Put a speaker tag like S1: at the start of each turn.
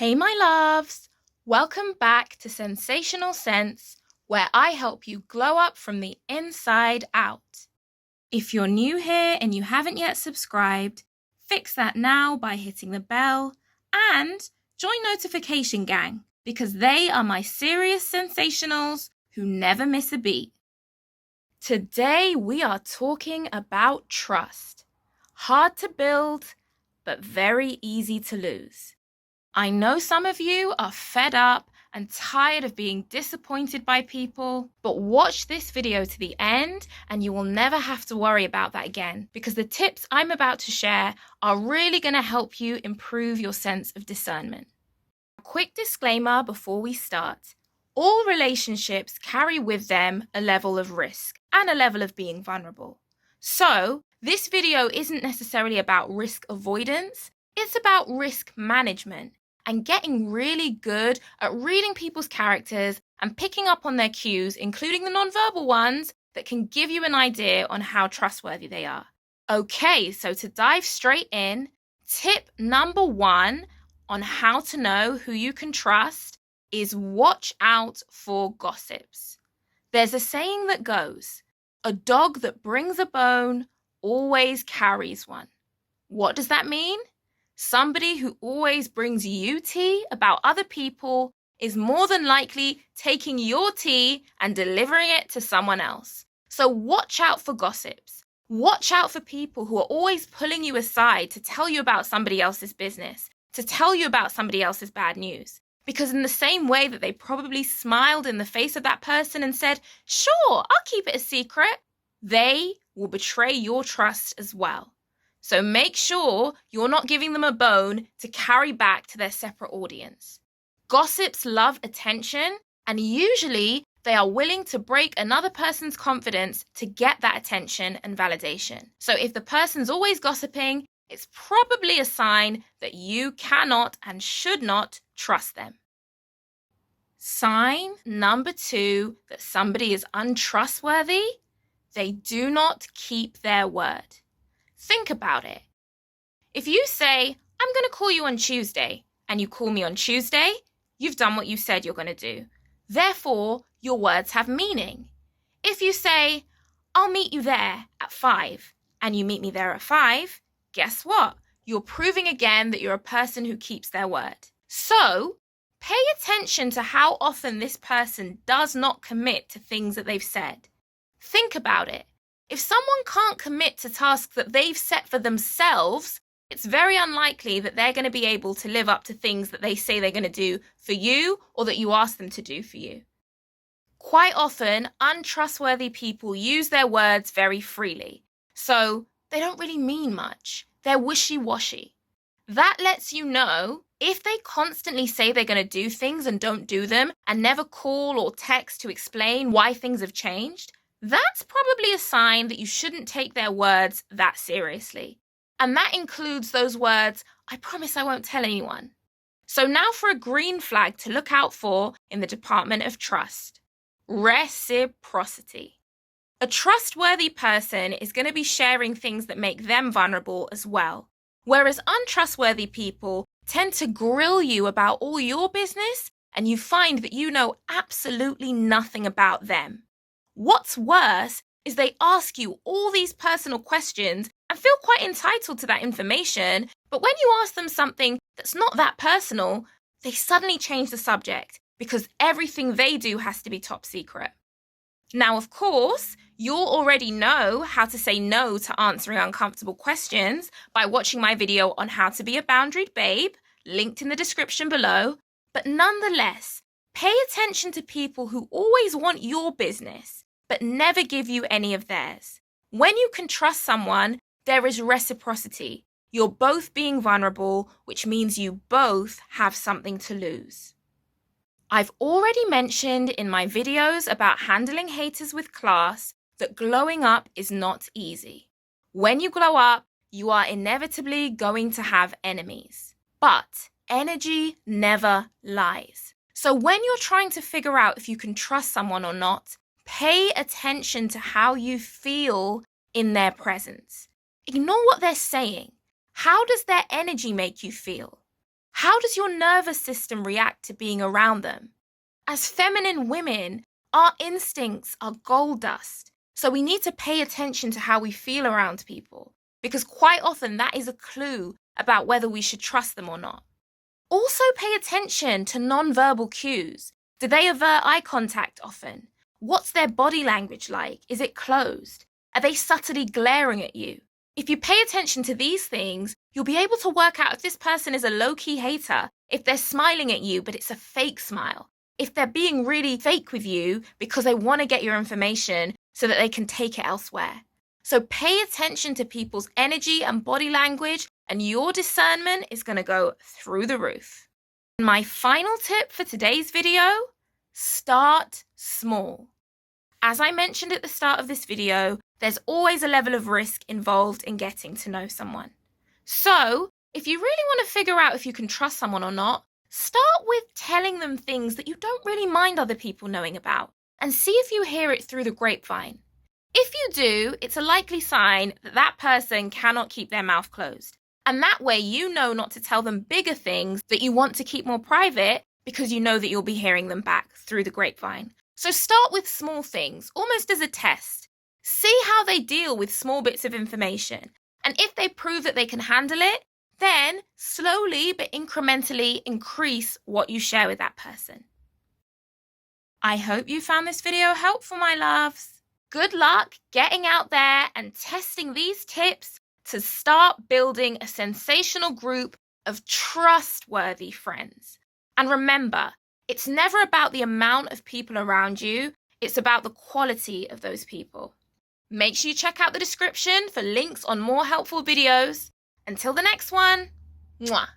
S1: Hey my loves! Welcome back to Sensational Sense, where I help you glow up from the inside out. If you're new here and you haven't yet subscribed, fix that now by hitting the bell and join Notification Gang because they are my serious sensationals who never miss a beat. Today we are talking about trust. Hard to build, but very easy to lose. I know some of you are fed up and tired of being disappointed by people, but watch this video to the end and you will never have to worry about that again because the tips I'm about to share are really going to help you improve your sense of discernment. A quick disclaimer before we start. All relationships carry with them a level of risk and a level of being vulnerable. So, this video isn't necessarily about risk avoidance, it's about risk management and getting really good at reading people's characters and picking up on their cues, including the nonverbal ones, that can give you an idea on how trustworthy they are. Okay, so to dive straight in, tip number 1 on how to know who you can trust is watch out for gossips. There's a saying that goes, a dog that brings a bone always carries one. What does that mean? Somebody who always brings you tea about other people is more than likely taking your tea and delivering it to someone else. So watch out for gossips. Watch out for people who are always pulling you aside to tell you about somebody else's business, to tell you about somebody else's bad news. Because in the same way that they probably smiled in the face of that person and said, "Sure, I'll keep it a secret," they will betray your trust as well. So make sure you're not giving them a bone to carry back to their separate audience. Gossips love attention, and usually they are willing to break another person's confidence to get that attention and validation. So if the person's always gossiping, it's probably a sign that you cannot and should not trust them. Sign number 2 that somebody is untrustworthy, they do not keep their word. Think about it. If you say, "I'm going to call you on Tuesday," and you call me on Tuesday, you've done what you said you're going to do. Therefore, your words have meaning. If you say, "I'll meet you there at 5," and you meet me there at 5, guess what? You're proving again that you're a person who keeps their word. So, pay attention to how often this person does not commit to things that they've said. Think about it. If someone can't commit to tasks that they've set for themselves, it's very unlikely that they're going to be able to live up to things that they say they're going to do for you or that you ask them to do for you. Quite often, untrustworthy people use their words very freely, so they don't really mean much. They're wishy-washy. That lets you know if they constantly say they're going to do things and don't do them and never call or text to explain why things have changed, that's probably a sign that you shouldn't take their words that seriously. And that includes those words, "I promise I won't tell anyone." So now for a green flag to look out for in the Department of Trust. Reciprocity. A trustworthy person is going to be sharing things that make them vulnerable as well. Whereas untrustworthy people tend to grill you about all your business and you find that you know absolutely nothing about them. What's worse is they ask you all these personal questions and feel quite entitled to that information, but when you ask them something that's not that personal, they suddenly change the subject because everything they do has to be top secret. Now, of course, you'll already know how to say no to answering uncomfortable questions by watching my video on how to be a boundaried babe, linked in the description below, but nonetheless, pay attention to people who always want your business, but never give you any of theirs. When you can trust someone, there is reciprocity. You're both being vulnerable, which means you both have something to lose. I've already mentioned in my videos about handling haters with class that glowing up is not easy. When you glow up, you are inevitably going to have enemies. But energy never lies. So when you're trying to figure out if you can trust someone or not, pay attention to how you feel in their presence. Ignore what they're saying. How does their energy make you feel? How does your nervous system react to being around them? As feminine women, our instincts are gold dust. So we need to pay attention to how we feel around people, because quite often that is a clue about whether we should trust them or not. Also pay attention to non-verbal cues. Do they avert eye contact often? What's their body language like? Is it closed? Are they subtly glaring at you? If you pay attention to these things, you'll be able to work out if this person is a low-key hater, if they're smiling at you, but it's a fake smile, if they're being really fake with you because they want to get your information so that they can take it elsewhere. So pay attention to people's energy and body language, and your discernment is going to go through the roof. My final tip for today's video, start small. As I mentioned at the start of this video, there's always a level of risk involved in getting to know someone. So, if you really want to figure out if you can trust someone or not, start with telling them things that you don't really mind other people knowing about, and see if you hear it through the grapevine. If you do, it's a likely sign that that person cannot keep their mouth closed. And that way you know not to tell them bigger things that you want to keep more private because you know that you'll be hearing them back through the grapevine. So start with small things, almost as a test. See how they deal with small bits of information. And if they prove that they can handle it, then slowly but incrementally increase what you share with that person. I hope you found this video helpful, my loves. Good luck getting out there and testing these tips to start building a sensational group of trustworthy friends. And remember, it's never about the amount of people around you, it's about the quality of those people. Make sure you check out the description for links on more helpful videos. Until the next one, mwah.